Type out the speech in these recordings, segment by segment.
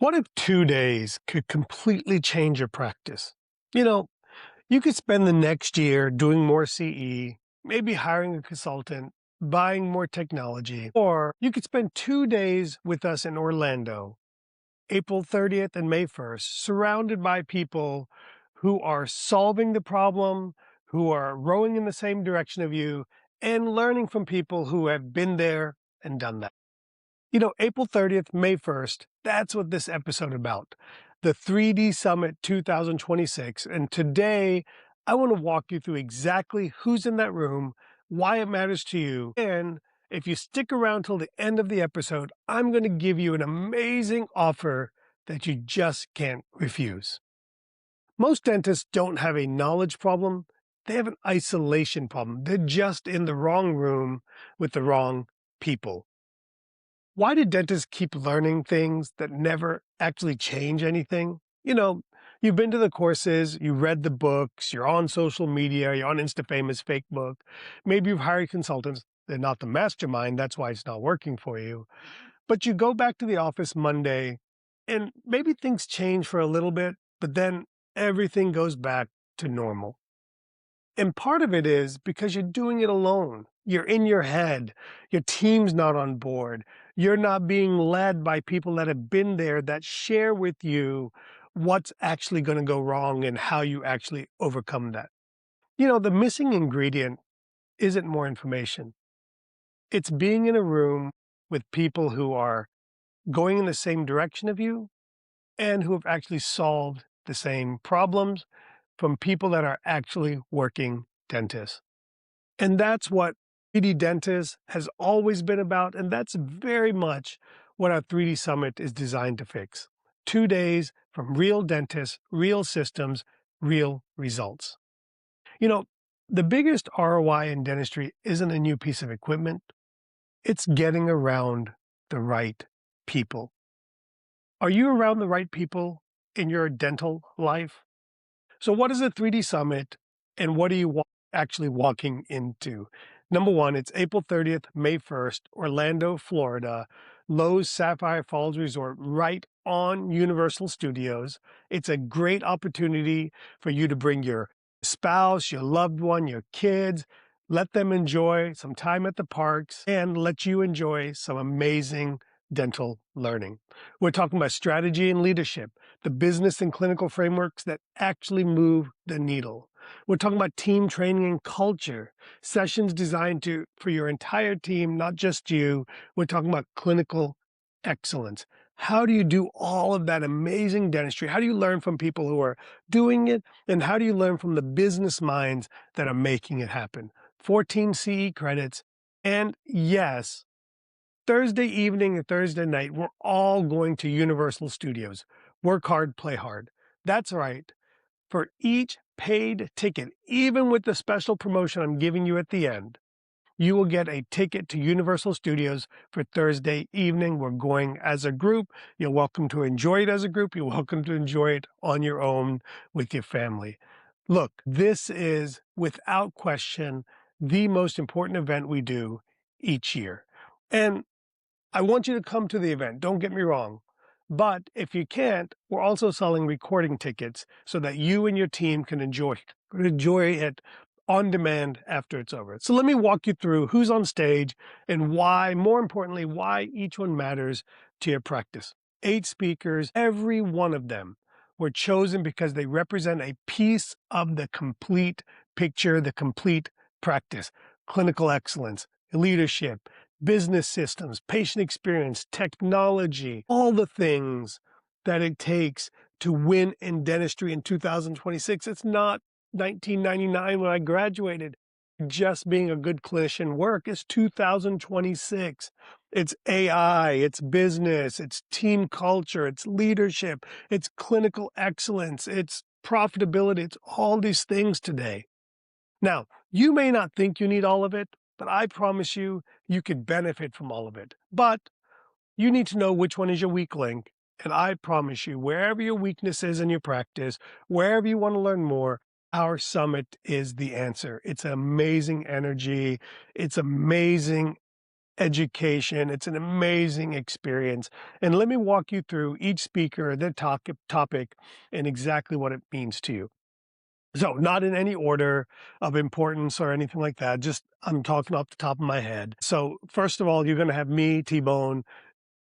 What if 2 days could completely change your practice? You know, you could spend the next year doing more CE, maybe hiring a consultant, buying more technology, or you could spend 2 days with us in Orlando, April 30th and May 1st, surrounded by people who are solving the problem, who are rowing in the same direction of you, and learning from people who have been there and done that. April 30th, May 1st, that's what this episode about. The 3D Summit 2026. And today, I want to walk you through exactly who's in that room, why it matters to you. And if you stick around till the end of the episode, I'm going to give you an amazing offer that you just can't refuse. Most dentists don't have a knowledge problem. They have an isolation problem. They're just in the wrong room with the wrong people. Why do dentists keep learning things that never actually change anything? You've been to the courses, you read the books, you're on social media, you're on InstaFamous Facebook. Maybe you've hired consultants. They're not the mastermind. That's why it's not working for you. But you go back to the office Monday and maybe things change for a little bit, but then everything goes back to normal. And part of it is because you're doing it alone. You're in your head. Your team's not on board. You're not being led by people that have been there that share with you what's actually going to go wrong and how you actually overcome that. The missing ingredient isn't more information. It's being in a room with people who are going in the same direction of you and who have actually solved the same problems from people that are actually working dentists. And that's what 3D Dentist has always been about, and that's very much what our 3D Summit is designed to fix. 2 days from real dentists, real systems, real results. The biggest ROI in dentistry isn't a new piece of equipment. It's getting around the right people. Are you around the right people in your dental life? So what is a 3D Summit and what are you actually walking into? Number one, it's April 30th, May 1st, Orlando, Florida, Lowe's Sapphire Falls Resort, right on Universal Studios. It's a great opportunity for you to bring your spouse, your loved one, your kids, let them enjoy some time at the parks and let you enjoy some amazing dental learning. We're talking about strategy and leadership, the business and clinical frameworks that actually move the needle. We're talking about team training and culture, sessions designed for your entire team, not just you. We're talking about clinical excellence. How do you do all of that amazing dentistry? How do you learn from people who are doing it? And how do you learn from the business minds that are making it happen? 14 CE credits. And yes, Thursday evening and Thursday night, we're all going to Universal Studios. Work hard, play hard. That's right. For each paid ticket, even with the special promotion I'm giving you at the end, you will get a ticket to Universal Studios for Thursday evening. We're going as a group. You're welcome to enjoy it as a group. You're welcome to enjoy it on your own with your family. Look, this is, without question, the most important event we do each year. And I want you to come to the event, don't get me wrong. But if you can't, we're also selling recording tickets so that you and your team can enjoy it on demand after it's over. So let me walk you through who's on stage and why, more importantly, why each one matters to your practice. 8 speakers, every one of them were chosen because they represent a piece of the complete picture, the complete practice, clinical excellence, leadership, business systems, patient experience, technology, all the things that it takes to win in dentistry in 2026. It's not 1999 when I graduated. Just being a good clinician work is 2026. It's AI, it's business, it's team culture, it's leadership, it's clinical excellence, it's profitability, it's all these things today. Now, you may not think you need all of it, but I promise you, you could benefit from all of it. But you need to know which one is your weak link. And I promise you, wherever your weakness is in your practice, wherever you want to learn more, our summit is the answer. It's amazing energy. It's amazing education. It's an amazing experience. And let me walk you through each speaker, their topic, and exactly what it means to you. So, not in any order of importance or anything like that. Just I'm talking off the top of my head. So, first of all, you're going to have me, T-Bone,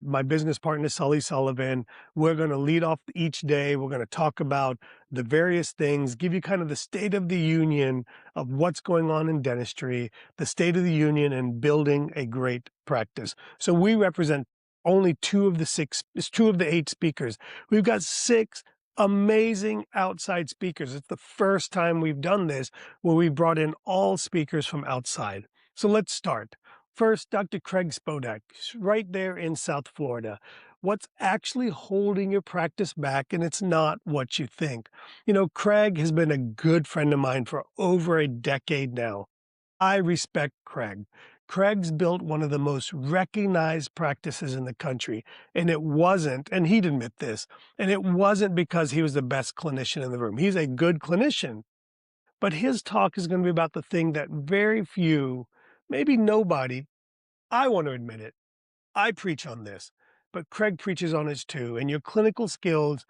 my business partner, Sullivan. We're going to lead off each day. We're going to talk about the various things, give you kind of the state of the union of what's going on in dentistry, the state of the union, and building a great practice. So we represent only two of the eight speakers. We've got six amazing outside speakers. It's the first time we've done this where we brought in all speakers from outside. So let's start. First, Dr. Craig Spodak, right there in South Florida. What's actually holding your practice back, and it's not what you think. You know, Craig has been a good friend of mine for over a decade now. I respect Craig. Craig's built one of the most recognized practices in the country, and it wasn't, and he'd admit this, and it wasn't because he was the best clinician in the room. He's a good clinician, but his talk is going to be about the thing that very few, maybe nobody, I want to admit it. I preach on this, but Craig preaches on it too. And your clinical skills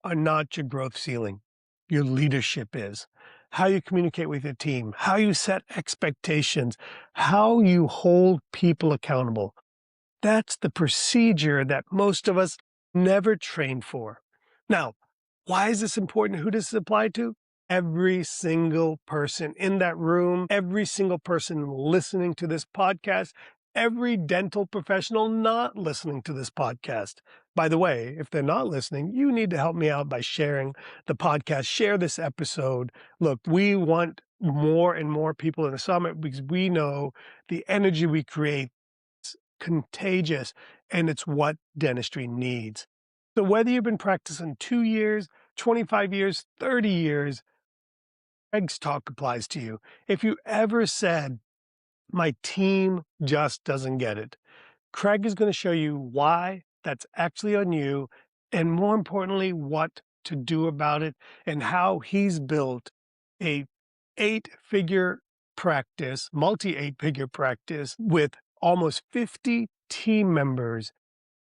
are not your growth ceiling. Your leadership is. How you communicate with your team, how you set expectations, how you hold people accountable. That's the procedure that most of us never train for. Now, why is this important? Who does this apply to? Every single person in that room, every single person listening to this podcast, every dental professional not listening to this podcast. By the way, if they're not listening, you need to help me out by sharing the podcast, share this episode. Look, we want more and more people in the summit because we know the energy we create is contagious and it's what dentistry needs. So whether you've been practicing 2 years, 25 years, 30 years, Greg's talk applies to you. If you ever said, my team just doesn't get it, Craig is going to show you why that's actually on you, and more importantly, what to do about it, and how he's built a eight-figure practice, multi-eight-figure practice with almost 50 team members,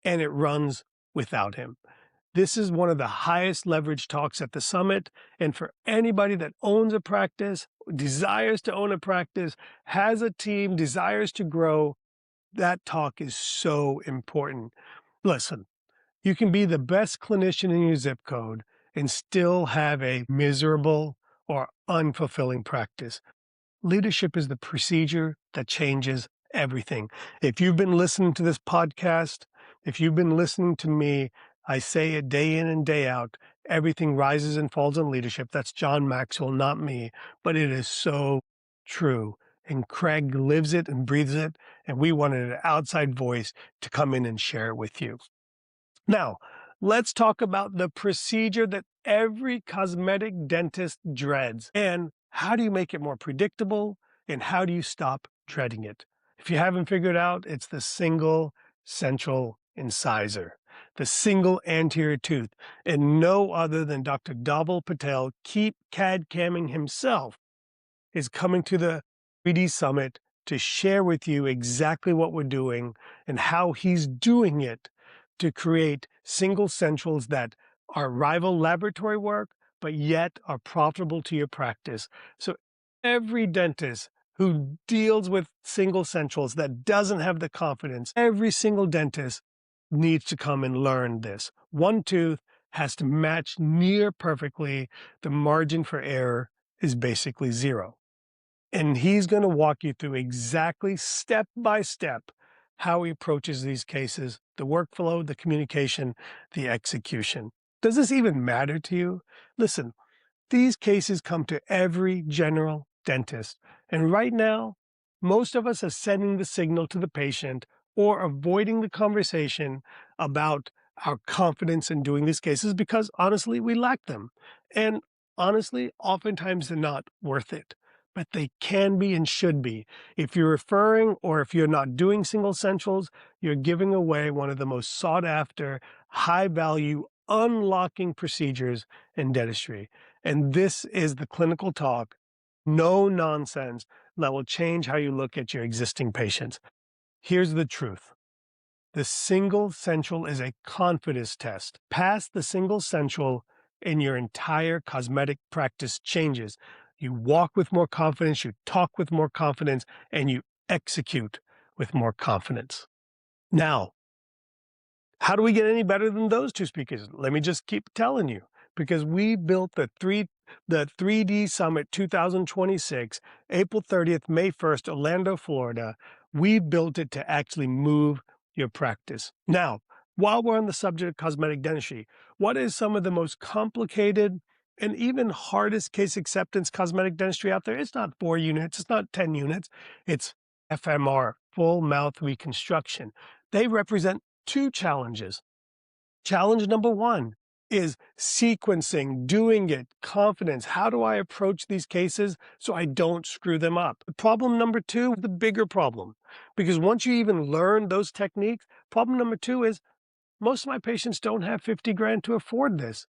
and it runs without him. This is one of the highest leverage talks at the summit. And for anybody that owns a practice, desires to own a practice, has a team, desires to grow, that talk is so important. Listen, you can be the best clinician in your zip code and still have a miserable or unfulfilling practice. Leadership is the procedure that changes everything. If you've been listening to this podcast, if you've been listening to me, I say it day in and day out, everything rises and falls on leadership. That's John Maxwell, not me, but it is so true. And Craig lives it and breathes it, and we wanted an outside voice to come in and share it with you. Now, let's talk about the procedure that every cosmetic dentist dreads, and how do you make it more predictable, and how do you stop dreading it? If you haven't figured out, it's the single central incisor, the single anterior tooth, and no other than Dr. Davil Patel, keep CAD-camming himself, is coming to the 3D Summit to share with you exactly what we're doing and how he's doing it to create single centrals that are rival laboratory work, but yet are profitable to your practice. So every dentist who deals with single centrals that doesn't have the confidence, every single dentist needs to come and learn this. One tooth has to match near perfectly. The margin for error is basically zero. And he's going to walk you through exactly step by step how he approaches these cases, the workflow, the communication, the execution. Does this even matter to you? Listen, these cases come to every general dentist. And right now, most of us are sending the signal to the patient or avoiding the conversation about our confidence in doing these cases because honestly, we lack them. And honestly, oftentimes they're not worth it, but they can be and should be. If you're referring or if you're not doing single centrals, you're giving away one of the most sought after, high value, unlocking procedures in dentistry. And this is the clinical talk, no nonsense, that will change how you look at your existing patients. Here's the truth. The single central is a confidence test. Pass the single central and your entire cosmetic practice changes. You walk with more confidence, you talk with more confidence, and you execute with more confidence. Now, how do we get any better than those two speakers? Let me just keep telling you, because we built the 3D Summit 2026, April 30th, May 1st, Orlando, Florida. We built it to actually move your practice. Now, while we're on the subject of cosmetic dentistry, what is some of the most complicated and even hardest case acceptance cosmetic dentistry out there? It's not 4 units, it's not 10 units, it's FMR, full mouth reconstruction. They represent 2 challenges. Challenge number 1 is sequencing, doing it, confidence. How do I approach these cases so I don't screw them up? Problem number 2 is the bigger problem, because once you even learn those techniques, problem number 2 is most of my patients don't have 50 grand to afford this.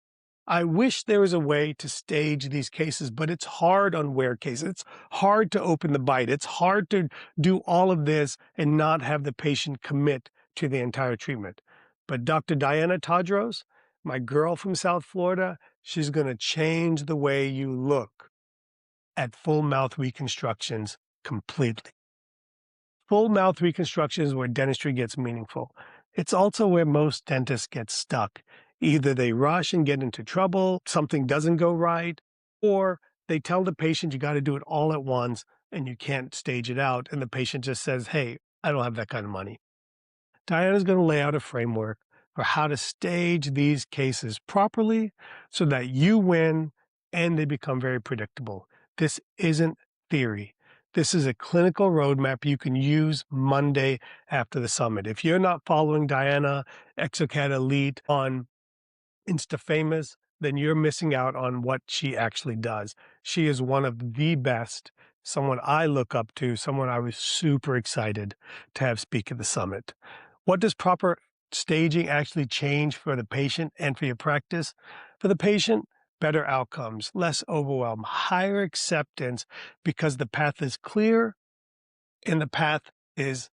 I wish there was a way to stage these cases, but it's hard on wear cases. It's hard to open the bite. It's hard to do all of this and not have the patient commit to the entire treatment. But Dr. Diana Tadros, my girl from South Florida, she's going to change the way you look at full mouth reconstructions completely. Full mouth reconstruction is where dentistry gets meaningful. It's also where most dentists get stuck. Either they rush and get into trouble, something doesn't go right, or they tell the patient you got to do it all at once and you can't stage it out, and the patient just says, hey, I don't have that kind of money. Diana's going to lay out a framework for how to stage these cases properly so that you win and they become very predictable. This isn't theory. This is a clinical roadmap you can use Monday after the summit. If you're not following Diana Exocad Elite on Insta-famous, then you're missing out on what she actually does. She is one of the best, someone I look up to, someone I was super excited to have speak at the summit. What does proper staging actually change for the patient and for your practice? For the patient, better outcomes, less overwhelm, higher acceptance because the path is clear and the path is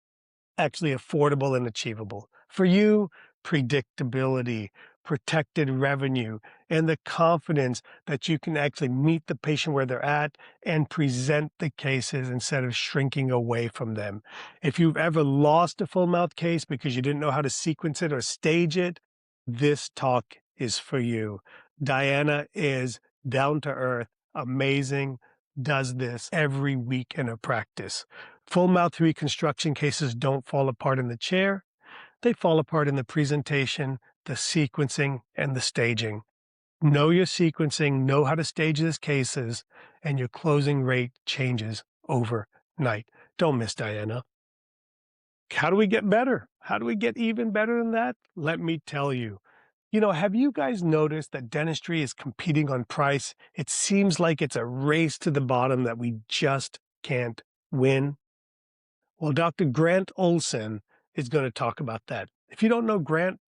actually affordable and achievable. For you, predictability, protected revenue, and the confidence that you can actually meet the patient where they're at and present the cases instead of shrinking away from them. If you've ever lost a full mouth case because you didn't know how to sequence it or stage it, this talk is for you. Diana is down to earth, amazing, does this every week in her practice. Full mouth reconstruction cases don't fall apart in the chair. They fall apart in the presentation, the sequencing, and the staging. Know your sequencing, know how to stage these cases, and your closing rate changes overnight. Don't miss Diana. How do we get better? How do we get even better than that? Let me tell you. You know, have you guys noticed that dentistry is competing on price? It seems like it's a race to the bottom that we just can't win. Well, Dr. Grant Olson is going to talk about that. If you don't know Grant,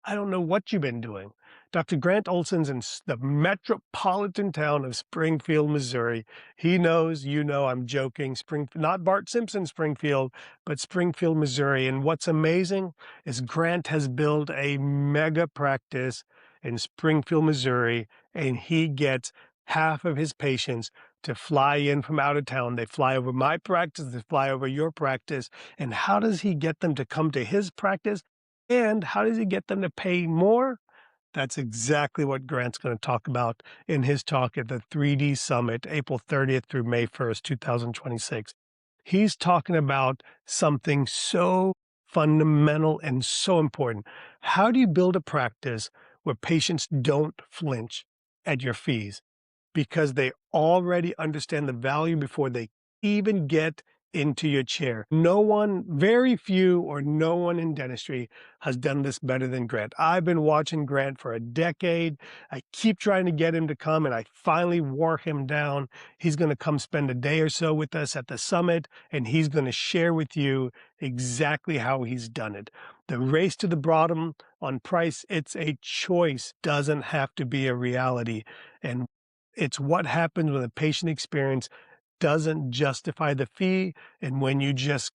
I don't know what you've been doing. Dr. Grant Olson's in the metropolitan town of Springfield, Missouri. He knows, you know, I'm joking. Not Bart Simpson Springfield, but Springfield, Missouri. And what's amazing is Grant has built a mega practice in Springfield, Missouri, and he gets half of his patients to fly in from out of town. They fly over my practice, they fly over your practice. And how does he get them to come to his practice? And how does he get them to pay more? That's exactly what Grant's going to talk about in his talk at the 3D Summit, April 30th through May 1st, 2026. He's talking about something so fundamental and so important. How do you build a practice where patients don't flinch at your fees because they already understand the value before they even get into your chair? No one, very few or no one in dentistry has done this better than Grant. I've been watching Grant for a decade. I keep trying to get him to come, and I finally wore him down. He's going to come spend a day or so with us at the summit, and he's going to share with you exactly how he's done it. The race to the bottom on price, it's a choice, doesn't have to be a reality. And it's what happens when the patient experience doesn't justify the fee, and when you just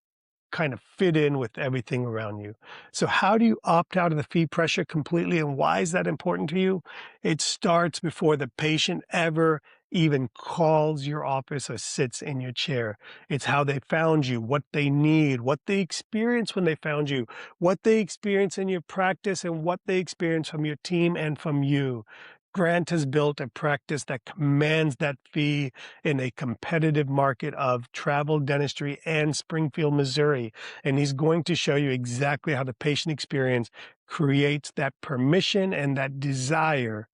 kind of fit in with everything around you. So how do you opt out of the fee pressure completely, and why is that important to you? It starts before the patient ever even calls your office or sits in your chair. It's how they found you, what they need, what they experienced when they found you, what they experience in your practice, and what they experience from your team and from you. Grant has built a practice that commands that fee in a competitive market of travel dentistry and Springfield, Missouri. And he's going to show you exactly how the patient experience creates that permission and that desire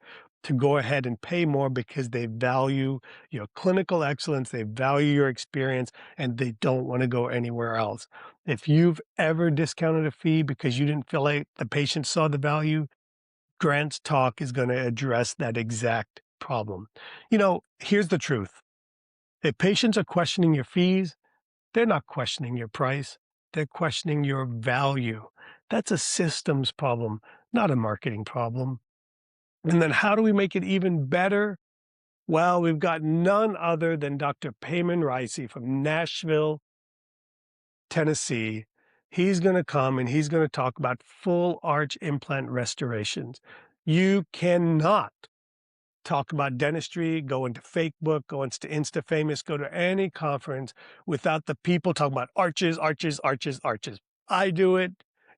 to go ahead and pay more because they value your clinical excellence, they value your experience, and they don't want to go anywhere else. If you've ever discounted a fee because you didn't feel like the patient saw the value, Grant's talk is going to address that exact problem. Here's the truth. If patients are questioning your fees, they're not questioning your price. They're questioning your value. That's a systems problem, not a marketing problem. And then how do we make it even better? Well, we've got none other than Dr. Payman Ricey from Nashville, Tennessee. He's going to come and he's going to talk about full arch implant restorations. You cannot talk about dentistry, go into Facebook, go into InstaFamous, go to any conference without the people talking about arches, arches, arches, arches. I do it.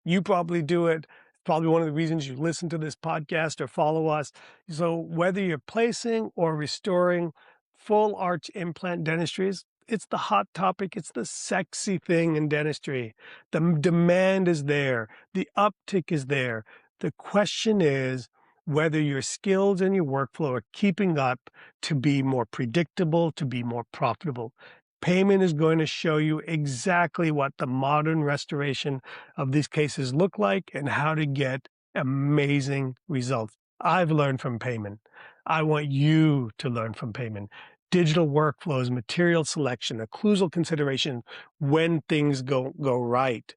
You probably do it. Probably one of the reasons you listen to this podcast or follow us. So whether you're placing or restoring full arch implant dentistries, it's the hot topic. It's the sexy thing in dentistry. The demand is there. The uptick is there. The question is whether your skills and your workflow are keeping up to be more predictable, to be more profitable. Payman is going to show you exactly what the modern restoration of these cases look like and how to get amazing results. I've learned from Payman. I want you to learn from Payman. Digital workflows, material selection, occlusal consideration when things go right.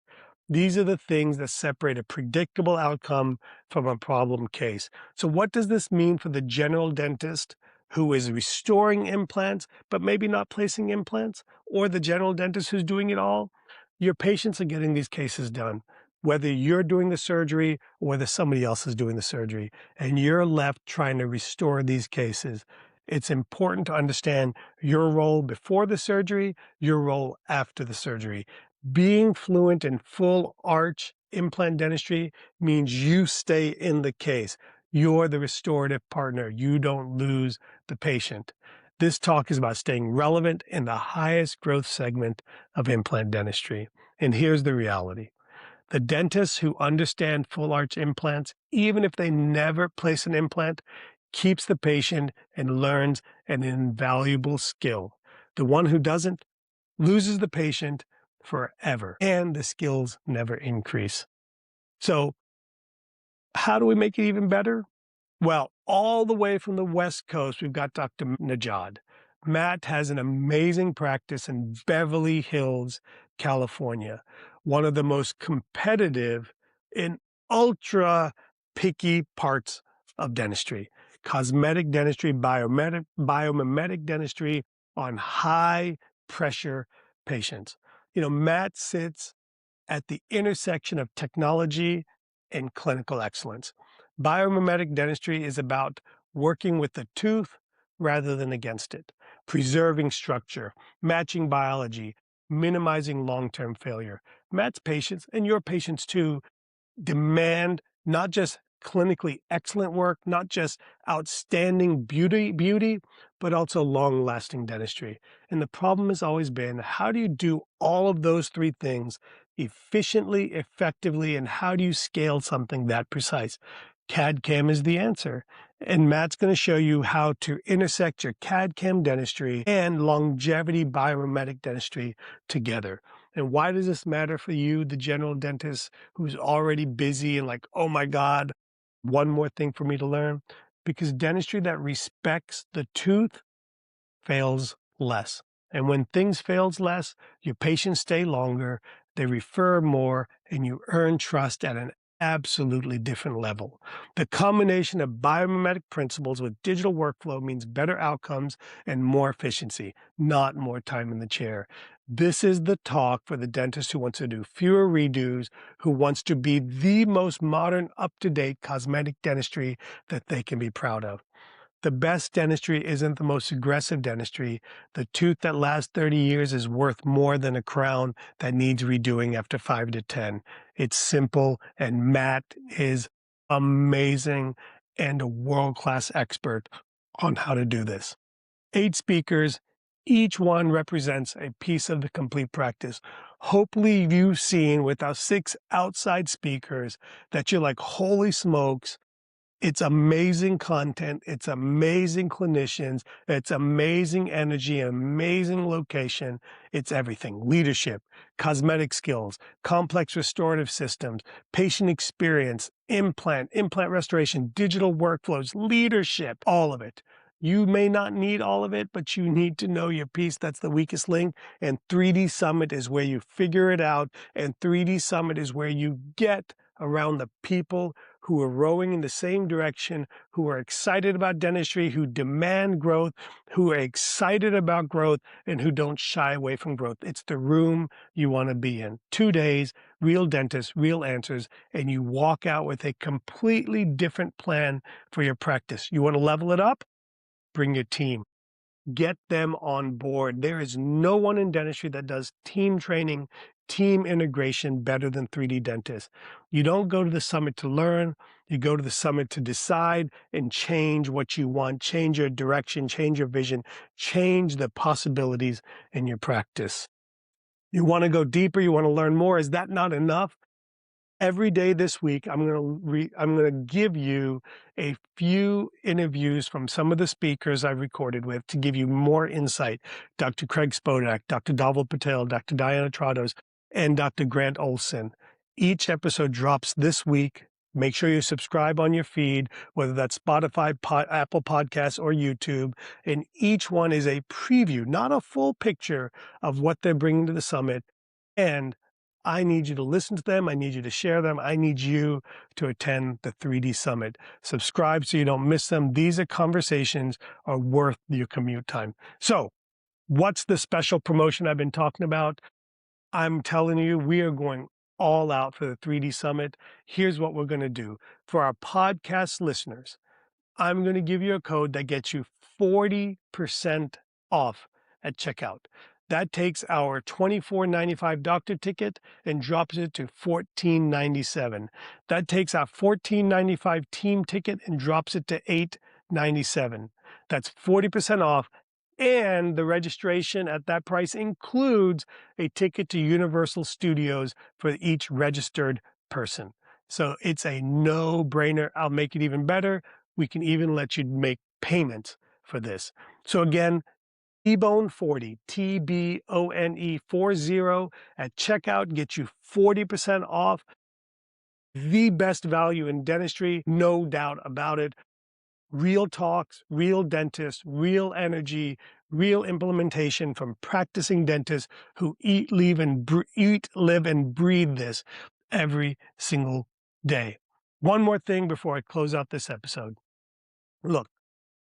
These are the things that separate a predictable outcome from a problem case. So what does this mean for the general dentist who is restoring implants, but maybe not placing implants, or the general dentist who's doing it all? Your patients are getting these cases done, whether you're doing the surgery or whether somebody else is doing the surgery, and you're left trying to restore these cases. It's important to understand your role before the surgery, your role after the surgery. Being fluent in full arch implant dentistry means you stay in the case. You're the restorative partner. You don't lose the patient. This talk is about staying relevant in the highest growth segment of implant dentistry. And here's the reality. The dentists who understand full arch implants, even if they never place an implant, keeps the patient and learns an invaluable skill. The one who doesn't loses the patient forever, and the skills never increase. So how do we make it even better? Well, all the way from the West Coast, we've got Dr. Nejad. Matt has an amazing practice in Beverly Hills, California, one of the most competitive and ultra picky parts of dentistry. Cosmetic dentistry, biomimetic dentistry on high pressure patients. Matt sits at the intersection of technology and clinical excellence. Biomimetic dentistry is about working with the tooth rather than against it, preserving structure, matching biology, minimizing long-term failure. Matt's patients, and your patients too, demand not just clinically excellent work, not just outstanding beauty, but also long-lasting dentistry. And the problem has always been, how do you do all of those three things efficiently, effectively, and how do you scale something that precise? CAD-CAM is the answer. And Matt's going to show you how to intersect your CAD-CAM dentistry and longevity biomimetic dentistry together. And why does this matter for you, the general dentist who's already busy and like, oh my God, one more thing for me to learn? Because dentistry that respects the tooth fails less. And when things fails less, your patients stay longer, they refer more, and you earn trust at an absolutely different level. The combination of biomimetic principles with digital workflow means better outcomes and more efficiency, not more time in the chair. This is the talk for the dentist who wants to do fewer redos, who wants to be the most modern, up-to-date cosmetic dentistry that they can be proud of. The best dentistry isn't the most aggressive dentistry. The tooth that lasts 30 years is worth more than a crown that needs redoing after 5 to 10. It's simple, and Matt is amazing and a world-class expert on how to do this. 8 speakers, each one represents a piece of the complete practice. Hopefully you've seen with our 6 outside speakers that you're like, holy smokes, it's amazing content, it's amazing clinicians, it's amazing energy, amazing location, it's everything. Leadership, cosmetic skills, complex restorative systems, patient experience, implant restoration, digital workflows, leadership, all of it. You may not need all of it, but you need to know your piece. That's the weakest link. And 3D Summit is where you figure it out. And 3D Summit is where you get around the people who are rowing in the same direction, who are excited about dentistry, who demand growth, who are excited about growth, and who don't shy away from growth. It's the room you want to be in. 2 days, real dentists, real answers, and you walk out with a completely different plan for your practice. You want to level it up? Bring your team. Get them on board. There is no one in dentistry that does team training, team integration better than 3D dentists. You don't go to the summit to learn. You go to the summit to decide and change what you want, change your direction, change your vision, change the possibilities in your practice. You want to go deeper. You want to learn more. Is that not enough? Every day this week, I'm going to give you a few interviews from some of the speakers I've recorded with to give you more insight. Dr. Craig Spodak, Dr. Davil Patel, Dr. Diana Tadros, and Dr. Grant Olson. Each episode drops this week. Make sure you subscribe on your feed, whether that's Spotify, Apple Podcasts, or YouTube. And each one is a preview, not a full picture of what they're bringing to the summit. And I need you to listen to them. I need you to share them. I need you to attend the 3D Summit. Subscribe so you don't miss them. These conversations are worth your commute time. So what's the special promotion I've been talking about? I'm telling you, we are going all out for the 3D Summit. Here's what we're going to do. For our podcast listeners, I'm going to give you a code that gets you 40% off at checkout. That takes our $24.95 doctor ticket and drops it to $14.97. That takes our $14.95 team ticket and drops it to $8.97. That's 40% off. And the registration at that price includes a ticket to Universal Studios for each registered person. So it's a no-brainer. I'll make it even better. We can even let you make payments for this. So again, TBone 40, TBone 40 at checkout gets you 40% off. The best value in dentistry, no doubt about it. Real talks, real dentists, real energy, real implementation from practicing dentists who eat, live, and breathe this every single day. One more thing before I close out this episode. Look,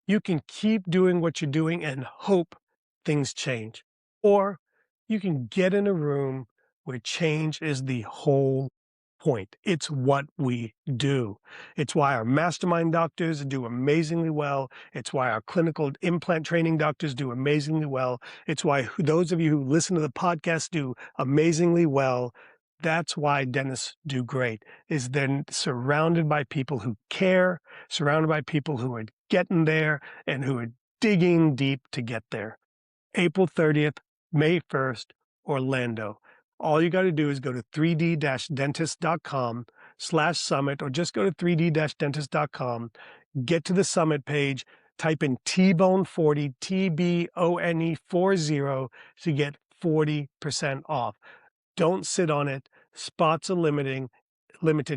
you can keep doing what you're doing and hope things change. Or you can get in a room where change is the whole point. It's what we do. It's why our mastermind doctors do amazingly well. It's why our clinical implant training doctors do amazingly well. It's why those of you who listen to the podcast do amazingly well. That's why dentists do great, is they're surrounded by people who care, surrounded by people who are getting there and who are digging deep to get there. April 30th, May 1st, Orlando. All you got to do is go to 3d-dentist.com/summit or just go to 3d-dentist.com, get to the summit page, type in TBone 40, TBone 40 to get 40% off. Don't sit on it. Spots are limited,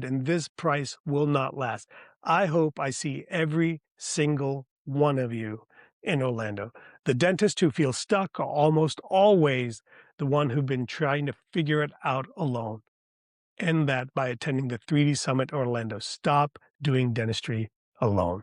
and this price will not last. I hope I see every single one of you in Orlando. The dentists who feel stuck are almost always the one who've been trying to figure it out alone. End that by attending the 3D Summit Orlando. Stop doing dentistry alone.